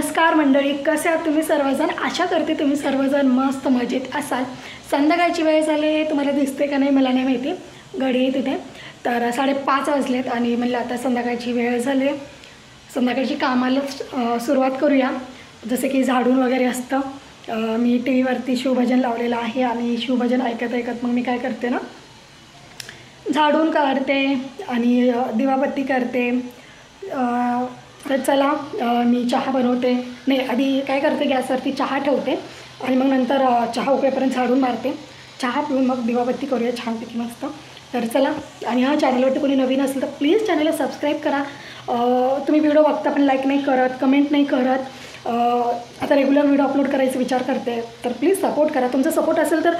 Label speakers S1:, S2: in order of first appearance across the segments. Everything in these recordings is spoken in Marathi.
S1: नमस्कार मंडळी, कसे आहात तुम्ही सर्वजण? आशा करते तुम्ही सर्वजण मस्त मजेत असाल. संध्याकाळची वेळ झाली, तुम्हाला दिसते का नाही मला नाही माहिती, घडी तिथे तर 5:30 वाजलेत आणि म्हणलं आता संध्याकाळची वेळ झाली, संध्याकाळची कामाला सुरुवात करूया. जसे की झाडून वगैरे असतं. मी टी व्हीवरती शिवभजन लावलेलं आहे आणि शिवभजन ऐकत ऐकत मग मी काय करते ना, झाडून काढते आणि दिवाबत्ती करते. तर चला मी चहा बनवते. नाही, आधी काय करते, गॅसवरती चहा ठेवते आणि मग नंतर चहा उकळेपर्यंत झाडून मारते. चहा पिऊन मग दिवाबत्ती करूया छानपैकी मस्त. तर चला, आणि हा चॅनलवरती कोणी नवीन असेल तर प्लीज चॅनलला सबस्क्राईब करा. तुम्ही व्हिडिओ बघता पण लाईक नाही करत, कमेंट नाही करत. आता रेग्युलर व्हिडिओ अपलोड करायचा विचार करते, तर प्लीज सपोर्ट करा. तुमचा सपोर्ट असेल तर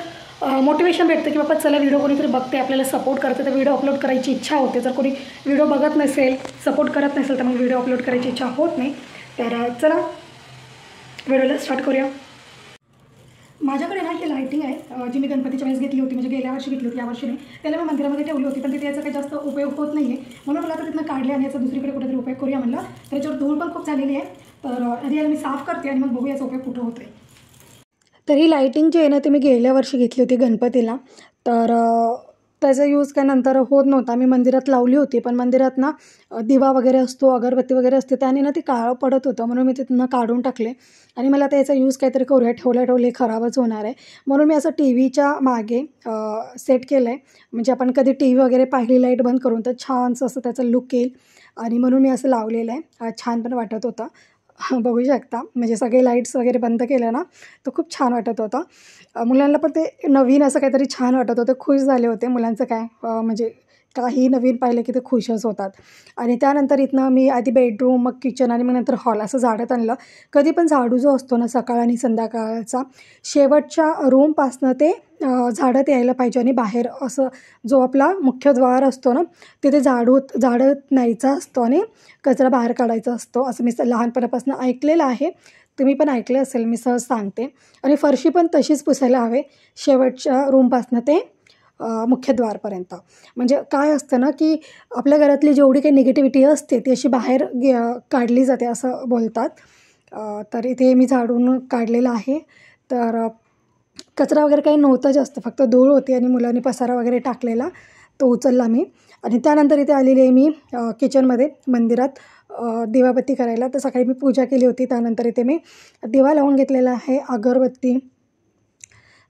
S1: मोटिवेशन भेटतं की बाबा चला व्हिडिओ कोणीतरी बघते, आपल्याला सपोर्ट करते, तर व्हिडिओ अपलोड करायची इच्छा होते. जर कोणी व्हिडिओ बघत नसेल, सपोर्ट करत नसेल तर मग व्हिडिओ अपलोड करायची इच्छा होत नाही. तर चला व्हिडिओला स्टार्ट करूया. माझ्याकडे ना ही लायटिंग आहे, जी मी गणपतीच्या वेळेस घेतली होती, म्हणजे गेल्या वर्षी घेतली होती, यावर्षी नाही. त्याला मी मंदिरामध्ये ठेवली होती, पण तिथे याचा काही जास्त उपयोग होत नाही आहे, म्हणून मला आता तिथनं काढले आणि याचा दुसरीकडे कुठेतरी उपयोग करूया म्हणलं. त्याच्यावर धूळ पण खूप झालेली आहे, तर आधी याला मी साफ करते आणि मग बघू याचा उपयोग कुठं होतो आहे. तर ही लायटिंग जी आहे ना, ती मी गेल्या वर्षी घेतली होती गणपतीला. तर त्याचा यूज काय नंतर होत नव्हता. मी मंदिरात लावली होती, पण मंदिरात ना दिवा वगैरे असतो, अगरबत्ती वगैरे असते, त्याने ना ती काळं पडत होतं, म्हणून मी तिथनं काढून टाकले. आणि मला आता याचा यूज काहीतरी करूया, ठेवले खराबच होणार आहे, म्हणून मी असं टी व्हीच्या मागे सेट केलं आहे. म्हणजे आपण कधी टी व्ही वगैरे पाहिली लाईट बंद करून तर छानसं असं त्याचं लुक येईल, आणि म्हणून मी असं लावलेलं आहे. छान पण वाटत होतं. बघू शकता, म्हणजे सगळे लाईट्स वगैरे बंद केलं ना तर खूप छान वाटत होतं. मुलांना पण ते नवीन असं काहीतरी छान वाटत होतं, खुश झाले होते. मुलांचं काय म्हणजे काही नवीन पाहिलं की ते खुशच होतात. आणि त्यानंतर इथनं मी आधी बेडरूम, मग किचन आणि मग नंतर हॉल असं झाडत आणलं. कधी पण झाडू जो असतो ना सकाळ आणि संध्याकाळचा, शेवटच्या रूमपासनं ते झाडत यायला पाहिजे, आणि बाहेर असं जो आपला मुख्यद्वार असतो ना तिथे झाडत न्यायचा असतो आणि कचरा बाहेर काढायचा असतो, असं मी लहानपणापासून ऐकलेलं आहे. तुम्ही पण ऐकले असेल, मी सहज सांगते. आणि फरशी पण तशीच पुसायला हवे, शेवटच्या रूमपासनं ते मुख्यद्वारपर्यंत. म्हणजे काय असतं ना की आपल्या घरातली जेवढी काही निगेटिव्हिटी असते ती अशी बाहेर काढली जाते असं बोलतात. तर इथे मी झाडून काढलेलं आहे. तर कचरा वगैरे काही नव्हतं जास्त, फक्त धूळ होती आणि मुलांनी पसारा वगैरे टाकलेला, तो उचलला मी. आणि त्यानंतर इथे आलेली आहे मी किचनमध्ये, मंदिरात दिवाबत्ती करायला. तर सकाळी मी पूजा केली होती, त्यानंतर इथे मी दिवा लावून घेतलेला आहे, अगरबत्ती,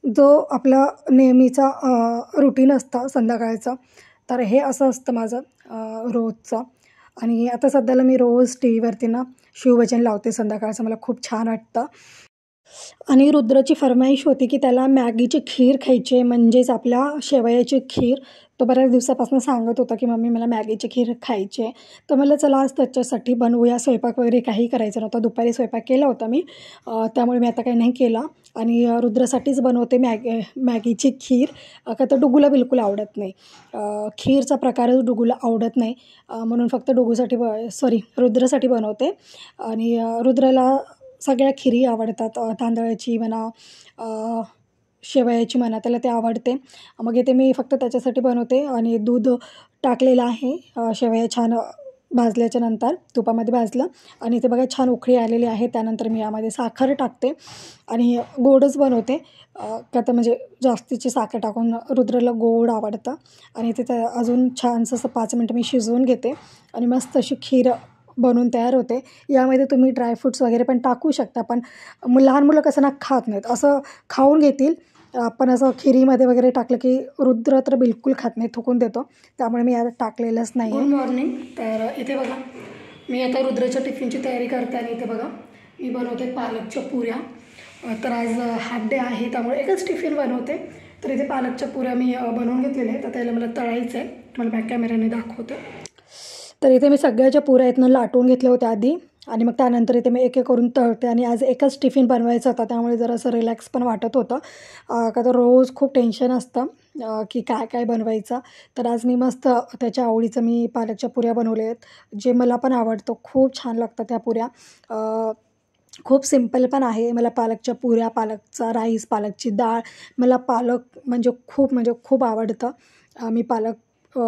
S1: जो आपला नेहमीचा रुटीन असतं संध्याकाळचं. तर हे असं असतं माझं रोजचं. आणि आता सध्याला मी रोज टी व्हीवरती ना शिवभजन लावते संध्याकाळचं, मला खूप छान वाटतं. आणि रुद्राची फरमाईश होती की त्याला मॅगीची खीर खायची आहे, म्हणजेच आपल्या शेवयाची खीर. तो बऱ्याच दिवसापासून सांगत होता की मम्मी मला मॅगीची खीर खायची आहे. तर मला चला आज त्याच्यासाठी बनवूया. स्वयंपाक वगैरे काही करायचं नव्हता, दुपारी स्वयंपाक केला होता मी, त्यामुळे मी आता काही नाही केला. आणि रुद्रासाठीच बनवते मॅगीची खीर, का तर डुगूला बिलकुल आवडत नाही, खीरचा प्रकारच डुगूला आवडत नाही, म्हणून फक्त रुद्रासाठी बनवते. आणि रुद्राला सगळ्या खिरी आवडतात, तांदळाची म्हणा, शेवयाची म्हणा, त्याला ते आवडते. मग इथे मी फक्त त्याच्यासाठी बनवते. आणि दूध टाकलेलं आहे, शेवया छान भाजल्याच्या नंतर तुपामध्ये भाजलं, आणि इथे बघा छान उकळी आलेली आहे. त्यानंतर मी यामध्ये साखर टाकते आणि गोडच बनवते, का तर म्हणजे जास्तीची साखर टाकून रुद्राला गोड आवडतं. आणि तिथे अजून छानसं असं 5 मिनटं मी शिजवून घेते आणि मस्त अशी खीर बनवून तयार होते. यामध्ये तुम्ही ड्रायफ्रूट्स वगैरे पण टाकू शकता, पण लहान मुलं कसं ना खात नाहीत, असं खाऊन घेतील. आपण असं खिरीमध्ये वगैरे टाकलं की रुद्र तर बिलकुल खात नाही, थुकून देतो, त्यामुळे मी यात टाकलेलंच नाही. Good morning. तर इथे बघा मी आता रुद्राच्या टिफिनची तयारी करते, आणि इथे बघा मी बनवते पालकच्या पुऱ्या. तर आज हाफ डे आहे, त्यामुळे एकच टिफिन बनवते. तर इथे पालकच्या पुऱ्या मी बनवून घेतलेल्या आहेत. तर त्याला मला तळायचं आहे, मला बॅक कॅमेऱ्याने दाखवते. तर इथे मी सगळ्याच्या पुऱ्या इथनं लाटून घेतल्या होत्या आधी, आणि मग त्यानंतर इथे मी एक एक करून तळते. आणि आज एकच टिफिन बनवायचा होता, त्यामुळे जरासं रिलॅक्स पण वाटत होतं, का तर रोज खूप टेन्शन असतं की काय काय बनवायचं. तर आज मी मस्त त्याच्या आवडीचं मी पालकच्या पुऱ्या बनवल्या आहेत, जे मला पण आवडतं, खूप छान लागतात त्या पुऱ्या. खूप सिम्पल पण आहे. मला पालकच्या पुऱ्या, पालकचा राईस, पालकची डाळ, मला पालक म्हणजे खूप आवडतं. मी पालक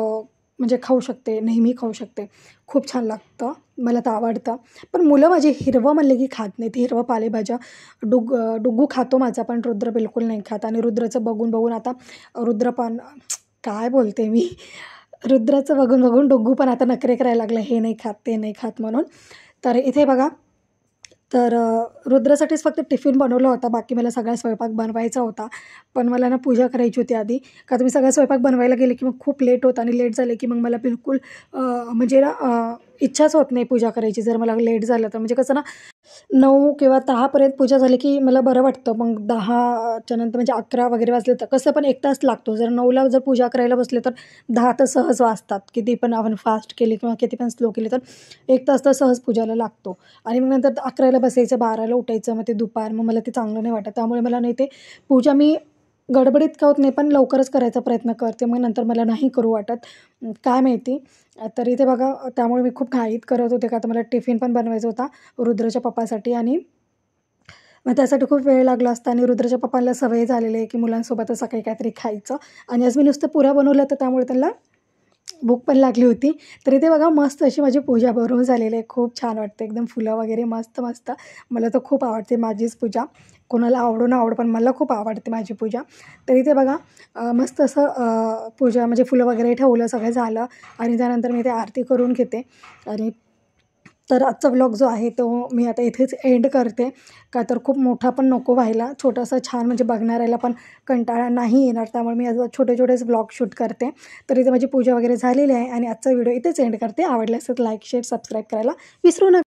S1: म्हणजे खाऊ शकते, नेहमी खाऊ शकते. खूप छान लागतं, मला तर आवडतं. पण मुलं माझी हिरवं म्हणले की खात नाहीत. हिरवं पालेभाज्या डुग्गू खातो माझा, पण रुद्र बिलकुल नाही खात. आणि रुद्राचं बघून बघून आता रुद्र पण काय बोलते मी, रुद्राचं बघून बघून डुग्गू पण आता नखरे करायला लागलं, हे नाही खात, ते नाही खात म्हणून. तर इथे बघा, तर रुद्रासाठीच फक्त टिफिन बनवला होता, बाकी मला सगळा स्वयंपाक बनवायचा होता. पण मला ना पूजा करायची होती आधी, का तुम्ही सगळा स्वयंपाक बनवायला गेले की मग खूप लेट होतं, आणि लेट झाले की मग मला बिलकुल म्हणजे ना इच्छाच होत नाही पूजा करायची जर मला लेट झालं तर. म्हणजे कसं ना 9 किंवा 10पर्यंत पूजा झाली की मला बरं वाटतं. मग 10च्या नंतर म्हणजे 11 वगैरे वाजले तर कसं पण 1 तास लागतो. जर 9ला जर पूजा करायला बसले तर 10 तर सहज वाजतात. किती पण आपण फास्ट केली किंवा किती पण स्लो केली तर 1 तास तर सहज पूजाला लागतो. आणि मग नंतर 11ला बसायचं, 12ला उठायचं, मग ते दुपार, मग मला ते चांगलं नाही वाटत. त्यामुळे मला नाही ते पूजा मी गडबडीत का होत नाही, पण लवकरच करायचा प्रयत्न करते. मग नंतर मला नाही करू वाटत, काय माहिती. तर इथे बघा, त्यामुळे मी खूप घाईत करत होते, का तर मला टिफिन पण बनवायचा होता रुद्राच्या पप्पासाठी. आणि मग त्यासाठी खूप वेळ लागला असता. आणि रुद्राच्या पप्पांना सवय झालेली आहे की मुलांसोबतच सकाळी काहीतरी खायचं. आणि आज मी नुसतं पुऱ्या बनवल्या, तर त्यामुळे त्यांना भूक पण लागली होती. तर इथे बघा मस्त अशी माझी पूजा बरोबर झालेली आहे. खूप छान वाटते, एकदम फुलं वगैरे मस्त मस्त. मला तर खूप आवडते माझीच पूजा. कोणाला आवडो ना आवडो, पण मला खूप आवडते माझी पूजा. तर इथे बघा मस्त असं पूजा म्हणजे फुलं वगैरे ठेवलं, सगळं झालं. आणि त्यानंतर मी ते आरती करून घेते. आणि तर आजचा व्लॉग जो आहे तो मी आता इथेच एंड करते, का तर खूप मोठा पण नको व्हायला. छोटासा छान म्हणजे बघणाऱ्याला पण कंटाळा नाही येणार, त्यामुळे मी आज छोटे छोटेच व्लॉग शूट करते. तर इथे माझी पूजा वगैरे झालेली आहे, आणि आजचा व्हिडिओ इथेच एंड करते. आवडल्यास लाईक, शेअर, सबस्क्राईब करायला विसरू नका.